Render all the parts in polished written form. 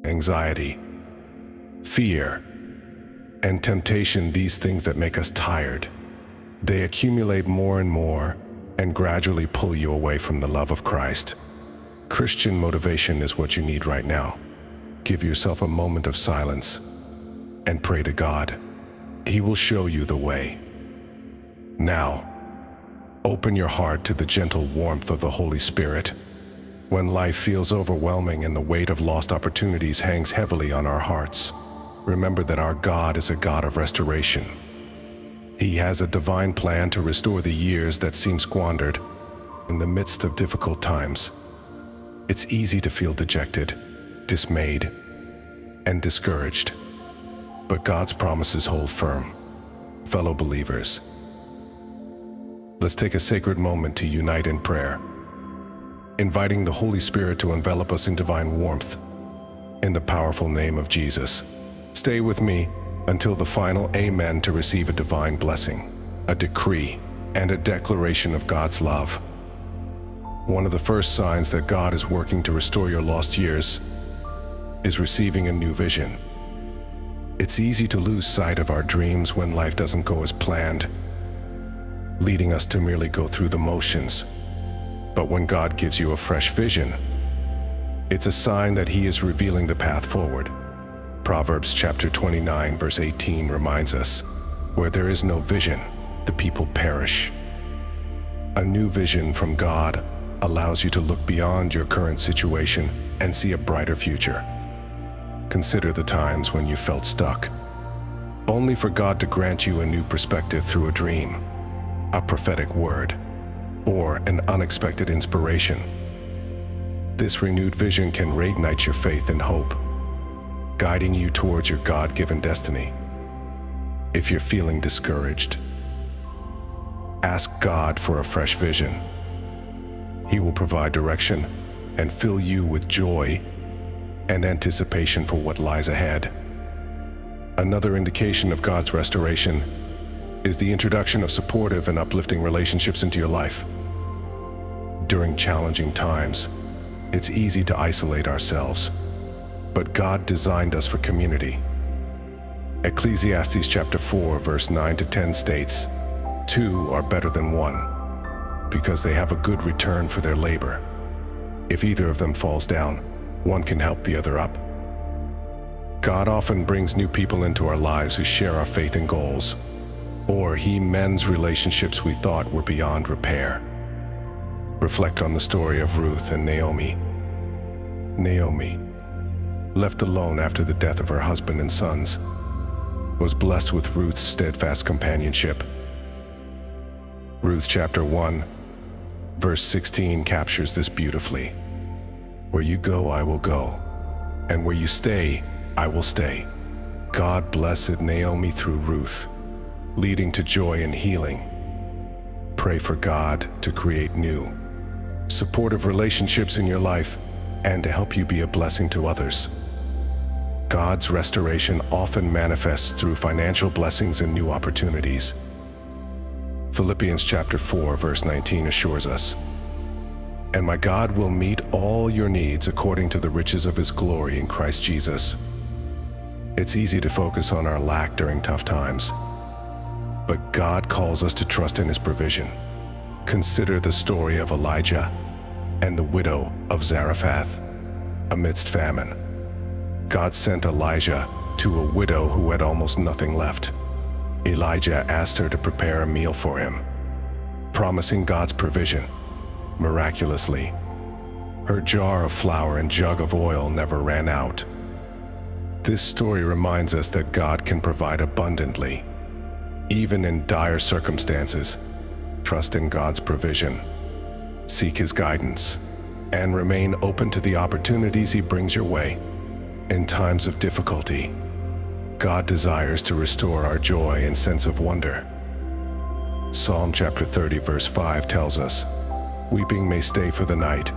anxiety, fear, and temptation, these things that make us tired. They accumulate more and more and gradually pull you away from the love of Christ. Christian motivation is what you need right now. Give yourself a moment of silence and pray to God. He will show you the way. Now, open your heart to the gentle warmth of the Holy Spirit. When life feels overwhelming and the weight of lost opportunities hangs heavily on our hearts, remember that our God is a God of restoration. He has a divine plan to restore the years that seem squandered in the midst of difficult times. It's easy to feel dejected, dismayed, and discouraged. But God's promises hold firm. Fellow believers, let's take a sacred moment to unite in prayer, inviting the Holy Spirit to envelop us in divine warmth. In the powerful name of Jesus, stay with me until the final amen to receive a divine blessing, a decree, and a declaration of God's love. One of the first signs that God is working to restore your lost years is receiving a new vision. It's easy to lose sight of our dreams when life doesn't go as planned, leading us to merely go through the motions. But when God gives you a fresh vision, it's a sign that He is revealing the path forward. Proverbs chapter 29, verse 18 reminds us, "Where there is no vision, the people perish." A new vision from God allows you to look beyond your current situation and see a brighter future. Consider the times when you felt stuck, only for God to grant you a new perspective through a dream, a prophetic word, or an unexpected inspiration. This renewed vision can reignite your faith and hope, guiding you towards your God-given destiny. If you're feeling discouraged, ask God for a fresh vision. He will provide direction and fill you with joy and anticipation for what lies ahead. Another indication of God's restoration is the introduction of supportive and uplifting relationships into your life. During challenging times, it's easy to isolate ourselves, but God designed us for community. Ecclesiastes chapter 4, verse 9 to 10 states, "Two are better than one, because they have a good return for their labor. If either of them falls down, one can help the other up." God often brings new people into our lives who share our faith and goals, or He mends relationships we thought were beyond repair. Reflect on the story of Ruth and Naomi. Naomi, left alone after the death of her husband and sons, was blessed with Ruth's steadfast companionship. Ruth chapter 1, verse 16 captures this beautifully. "Where you go, I will go, and where you stay, I will stay." God blessed Naomi through Ruth, leading to joy and healing. Pray for God to create new, supportive relationships in your life and to help you be a blessing to others. God's restoration often manifests through financial blessings and new opportunities. Philippians chapter 4, verse 19 assures us, "And my God will meet all your needs according to the riches of His glory in Christ Jesus." It's easy to focus on our lack during tough times, but God calls us to trust in His provision. Consider the story of Elijah and the widow of Zarephath. Amidst famine, God sent Elijah to a widow who had almost nothing left. Elijah asked her to prepare a meal for him, promising God's provision. Miraculously, her jar of flour and jug of oil never ran out. This story reminds us that God can provide abundantly, even in dire circumstances. Trust in God's provision, seek His guidance, and remain open to the opportunities He brings your way. In times of difficulty, God desires to restore our joy and sense of wonder. Psalm chapter 30, verse 5 tells us, "Weeping may stay for the night,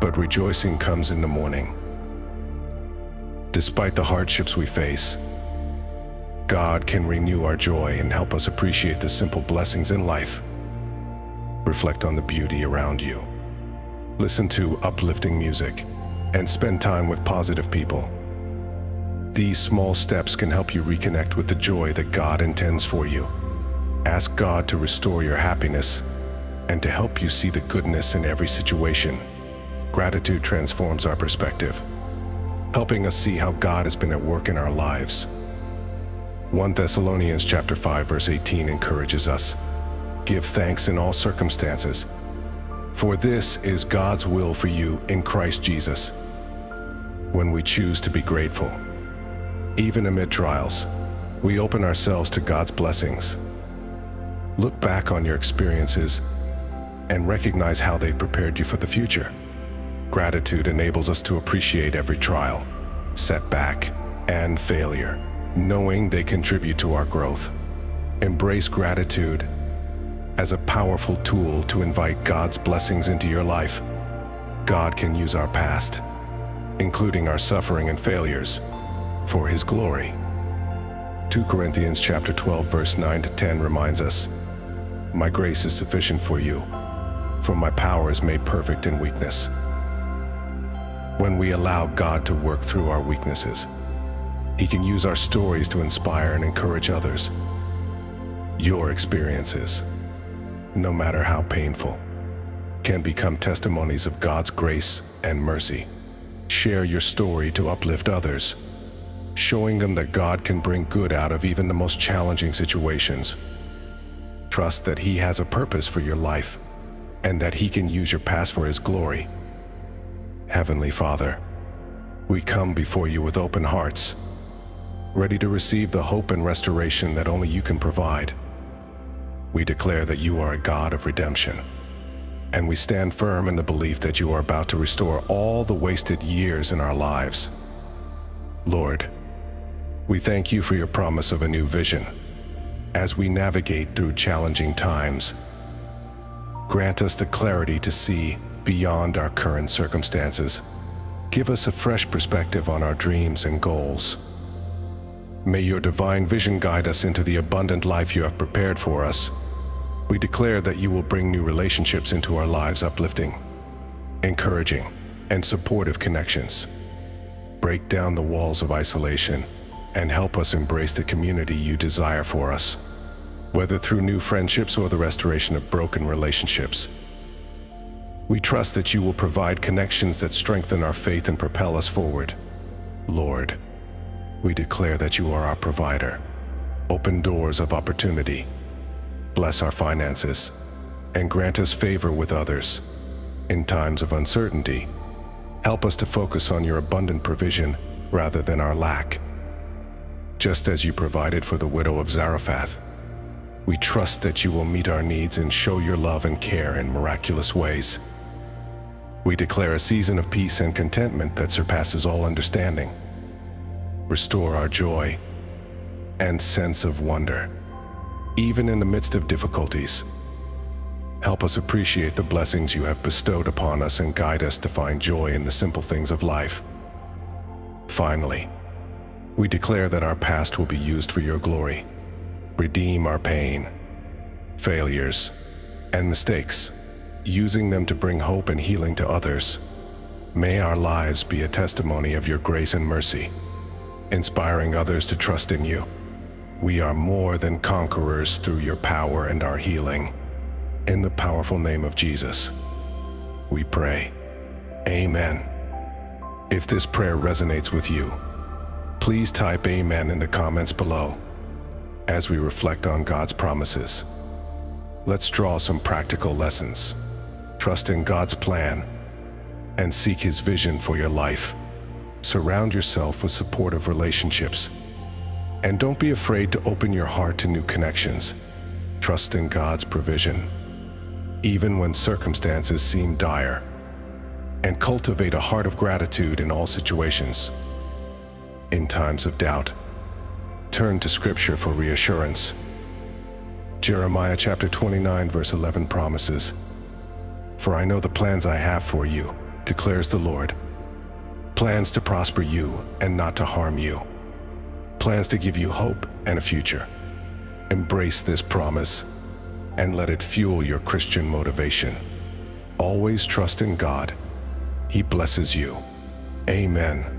but rejoicing comes in the morning." Despite the hardships we face, God can renew our joy and help us appreciate the simple blessings in life. Reflect on the beauty around you. Listen to uplifting music and spend time with positive people. These small steps can help you reconnect with the joy that God intends for you. Ask God to restore your happiness and to help you see the goodness in every situation. Gratitude transforms our perspective, helping us see how God has been at work in our lives. 1 Thessalonians chapter 5 verse 18 encourages us, "Give thanks in all circumstances, for this is God's will for you in Christ Jesus." When we choose to be grateful, even amid trials, we open ourselves to God's blessings. Look back on your experiences and recognize how they prepared you for the future. Gratitude enables us to appreciate every trial, setback, and failure, knowing they contribute to our growth. Embrace gratitude as a powerful tool to invite God's blessings into your life. God can use our past, including our suffering and failures, for His glory. 2 Corinthians chapter 12 verse 9 to 10 reminds us, "My grace is sufficient for you, for my power is made perfect in weakness." When we allow God to work through our weaknesses, He can use our stories to inspire and encourage others. Your experiences, no matter how painful, can become testimonies of God's grace and mercy. Share your story to uplift others, showing them that God can bring good out of even the most challenging situations. Trust that He has a purpose for your life and that He can use your past for His glory. Heavenly Father, we come before You with open hearts, ready to receive the hope and restoration that only You can provide. We declare that You are a God of redemption, and we stand firm in the belief that You are about to restore all the wasted years in our lives. Lord, we thank You for Your promise of a new vision as we navigate through challenging times. Grant us the clarity to see beyond our current circumstances. Give us a fresh perspective on our dreams and goals. May Your divine vision guide us into the abundant life You have prepared for us. We declare that You will bring new relationships into our lives, uplifting, encouraging, and supportive connections. Break down the walls of isolation and help us embrace the community You desire for us, whether through new friendships or the restoration of broken relationships. We trust that You will provide connections that strengthen our faith and propel us forward. Lord, we declare that You are our provider. Open doors of opportunity, bless our finances, and grant us favor with others. In times of uncertainty, help us to focus on Your abundant provision rather than our lack. Just as You provided for the widow of Zarephath, we trust that You will meet our needs and show Your love and care in miraculous ways. We declare a season of peace and contentment that surpasses all understanding. Restore our joy and sense of wonder, even in the midst of difficulties. Help us appreciate the blessings You have bestowed upon us and guide us to find joy in the simple things of life. Finally, we declare that our past will be used for Your glory. Redeem our pain, failures, and mistakes, using them to bring hope and healing to others. May our lives be a testimony of Your grace and mercy, inspiring others to trust in You. We are more than conquerors through Your power and our healing. In the powerful name of Jesus, we pray. Amen. If this prayer resonates with you, please type Amen in the comments below. As we reflect on God's promises, let's draw some practical lessons. Trust in God's plan and seek His vision for your life. Surround yourself with supportive relationships, and don't be afraid to open your heart to new connections. Trust in God's provision, even when circumstances seem dire, and cultivate a heart of gratitude in all situations. In times of doubt, turn to Scripture for reassurance. Jeremiah chapter 29 verse 11 promises, "For I know the plans I have for you, declares the Lord, plans to prosper you and not to harm you, plans to give you hope and a future." Embrace this promise and let it fuel your Christian motivation. Always trust in God. He blesses you Amen.